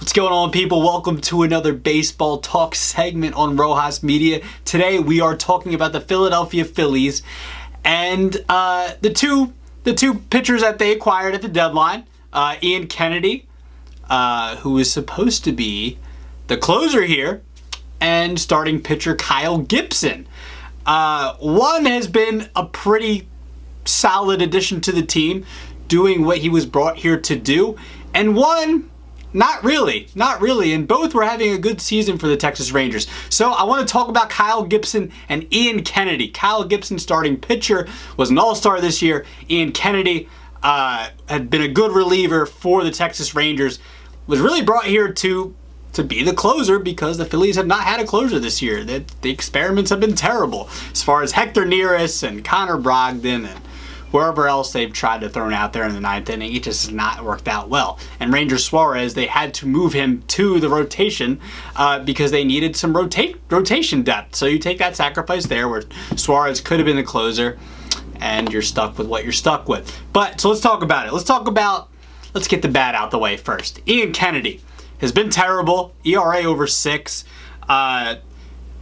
What's going on, people? Welcome to another baseball talk segment on Rojas Media. Today we are talking about the Philadelphia Phillies and the two pitchers that they acquired at the deadline. Ian Kennedy, who is supposed to be the closer here, and starting pitcher Kyle Gibson. One has been a pretty solid addition to the team, doing what he was brought here to do, and one, not really, and both were having a good season for the Texas Rangers. So I want to talk about Kyle Gibson and Ian Kennedy. Kyle Gibson, starting pitcher, was an all-star this year. Ian Kennedy had been a good reliever for the Texas Rangers, was really brought here to be the closer because the Phillies have not had a closer this year. The experiments have been terrible as far as Hector Neris and Connor Brogdon and wherever else they've tried to throw out there in the ninth inning. It just has not worked out well. And Ranger Suarez, they had to move him to the rotation because they needed some rotation depth. So you take that sacrifice there where Suarez could have been the closer, and you're stuck with what you're stuck with. But so let's talk about it. Let's get the bad out the way first. Ian Kennedy has been terrible. ERA over 6.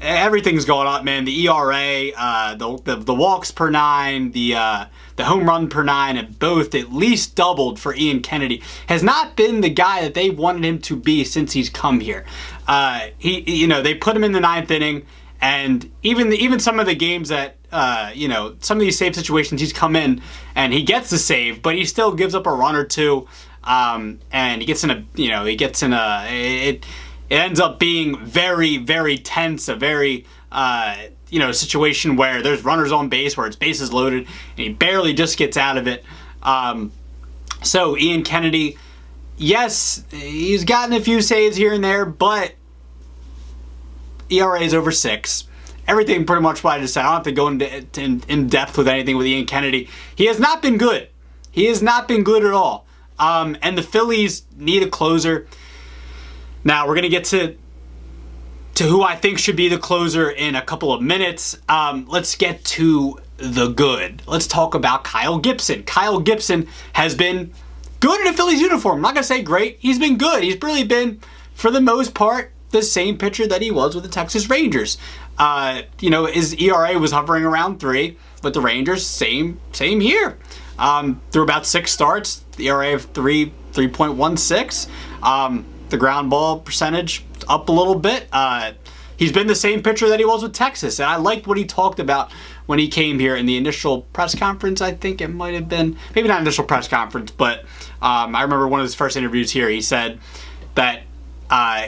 Everything's going up, man. The ERA, the walks per 9, the home run per 9 have both at least doubled for Ian Kennedy. Has not been the guy that they wanted him to be since he's come here. They put him in the ninth inning, and even some of the games that some of these save situations he's come in and he gets the save, but he still gives up a run or two, and it ends up being very, very tense, a very, situation where there's runners on base, where it's bases loaded, and he barely just gets out of it. So Ian Kennedy, yes, he's gotten a few saves here and there, but ERA is over 6. Everything pretty much what I just said. I don't have to go in depth with anything with Ian Kennedy. He has not been good. He has not been good at all. And the Phillies need a closer. Now, we're going to get to who I think should be the closer in a couple of minutes. Let's get to the good. Let's talk about Kyle Gibson. Kyle Gibson has been good in a Phillies uniform. I'm not going to say great. He's been good. He's really been, for the most part, the same pitcher that he was with the Texas Rangers. His ERA was hovering around 3 with the Rangers. Same here. Through about 6 starts, the ERA of 3.16. The ground ball percentage up a little bit. He's been the same pitcher that he was with Texas, and I liked what he talked about when he came here in the initial press conference. I think it might have been, maybe not initial press conference, but I remember one of his first interviews here, he said that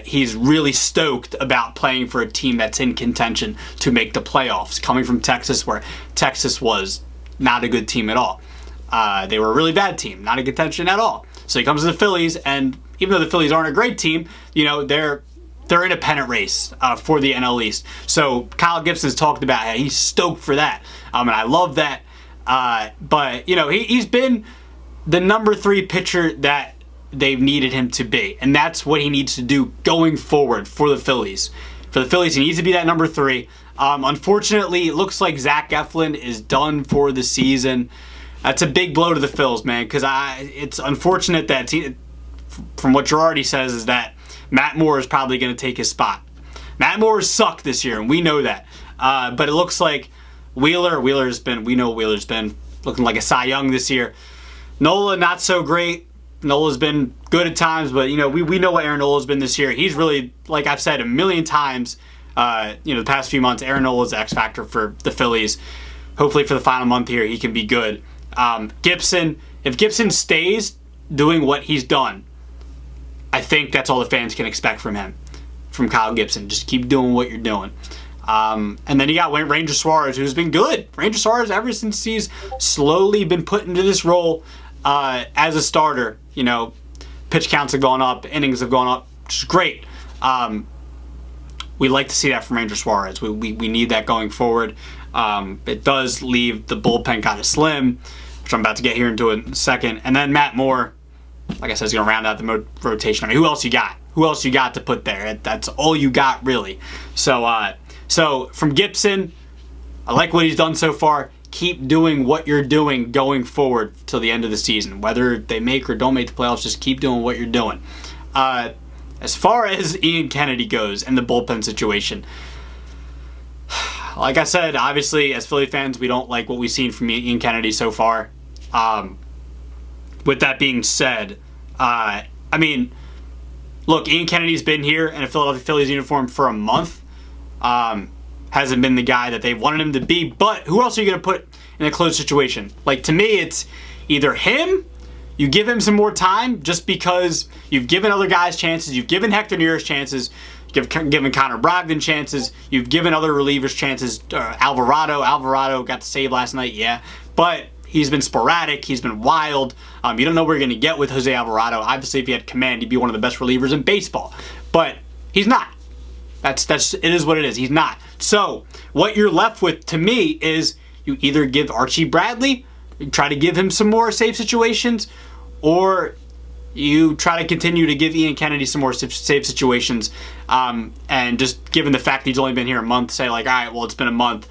he's really stoked about playing for a team that's in contention to make the playoffs, coming from Texas, where Texas was not a good team at all. They were a really bad team, not in contention at all. So he comes to the Phillies, and even though the Phillies aren't a great team, they're in a pennant race for the NL East. So Kyle Gibson's talked about how he's stoked for that, and I love that. But he's been the number 3 pitcher that they've needed him to be, and that's what he needs to do going forward for the Phillies. For the Phillies, he needs to be that number 3. Unfortunately, it looks like Zach Eflin is done for the season. That's a big blow to the Phils, man, because it's unfortunate that from what Girardi says is that Matt Moore is probably going to take his spot. Matt Moore has sucked this year, and we know that. But it looks like Wheeler's been looking like a Cy Young this year. Nola, not so great. Nola's been good at times, but we know what Aaron Nola's been this year. He's really, like I've said a million times, the past few months, Aaron Nola's the X factor for the Phillies. Hopefully for the final month here, he can be good. Gibson, if Gibson stays doing what he's done, I think that's all the fans can expect from him, from Kyle Gibson. Just keep doing what you're doing. And then you got Ranger Suarez, who's been good. Ranger Suarez, ever since he's slowly been put into this role as a starter, pitch counts have gone up, innings have gone up, which is great. We like to see that from Ranger Suarez. We need that going forward. It does leave the bullpen kind of slim, which I'm about to get here into in a second. And then Matt Moore, like I said, is going to round out the rotation. Who else you got? Who else you got to put there? That's all you got, really. So from Gibson, I like what he's done so far. Keep doing what you're doing going forward till the end of the season. Whether they make or don't make the playoffs, just keep doing what you're doing. as far as Ian Kennedy goes and the bullpen situation, like I said, obviously, as Philly fans, we don't like what we've seen from Ian Kennedy so far. With that being said, I mean, look, Ian Kennedy's been here in a Philadelphia Phillies uniform for a month. Hasn't been the guy that they wanted him to be, but who else are you going to put in a close situation? Like, to me, it's either him, you give him some more time just because you've given other guys chances, you've given Hector Neris chances, you've given Connor Brogdon chances, you've given other relievers chances. Alvarado got the save last night, yeah, but he's been sporadic, he's been wild. You don't know what you're going to get with Jose Alvarado. Obviously, if he had command, he'd be one of the best relievers in baseball, but he's not. It is what it is. He's not. So what you're left with, to me, is you either give Archie Bradley, you try to give him some more safe situations, or you try to continue to give Ian Kennedy some more safe situations. And just given the fact that he's only been here a month, say like, all right, well, it's been a month.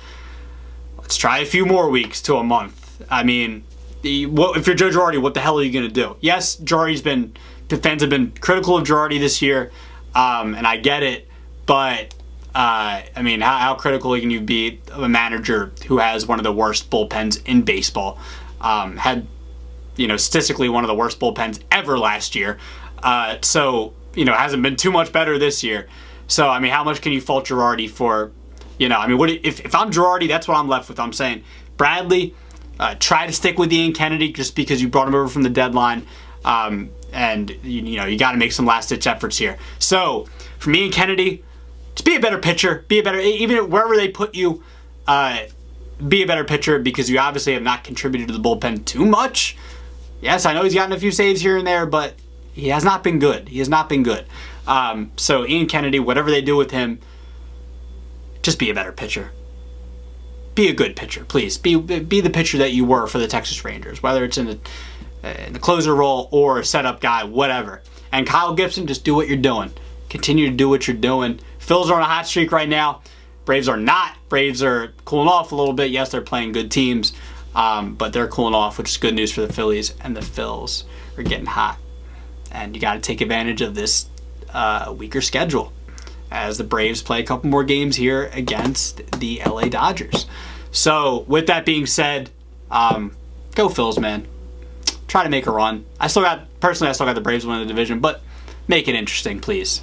Let's try a few more weeks to a month. I mean, if you're Joe Girardi, what the hell are you going to do? Yes, the fans have been critical of Girardi this year, and I get it. But, I mean, how critical can you be of a manager who has one of the worst bullpens in baseball? Had, statistically one of the worst bullpens ever last year. So, hasn't been too much better this year. So, I mean, how much can you fault Girardi for, I mean, if I'm Girardi, that's what I'm left with. I'm saying, Bradley, try to stick with Ian Kennedy just because you brought him over from the deadline. And, you got to make some last-ditch efforts here. So, for Ian Kennedy, just be a better pitcher. Even wherever they put you, be a better pitcher because you obviously have not contributed to the bullpen too much. Yes, I know he's gotten a few saves here and there, but he has not been good. So Ian Kennedy, whatever they do with him, just be a better pitcher. Be a good pitcher, please. Be the pitcher that you were for the Texas Rangers, whether it's in the closer role or a setup guy, whatever. And Kyle Gibson, just do what you're doing. Continue to do what you're doing. Phils are on a hot streak right now. Braves are not. Braves are cooling off a little bit. Yes, they're playing good teams, but they're cooling off, which is good news for the Phillies. And the Phils are getting hot. And you got to take advantage of this weaker schedule as the Braves play a couple more games here against the LA Dodgers. So with that being said, go Phils, man. Try to make a run. I still got the Braves winning the division, but make it interesting, please.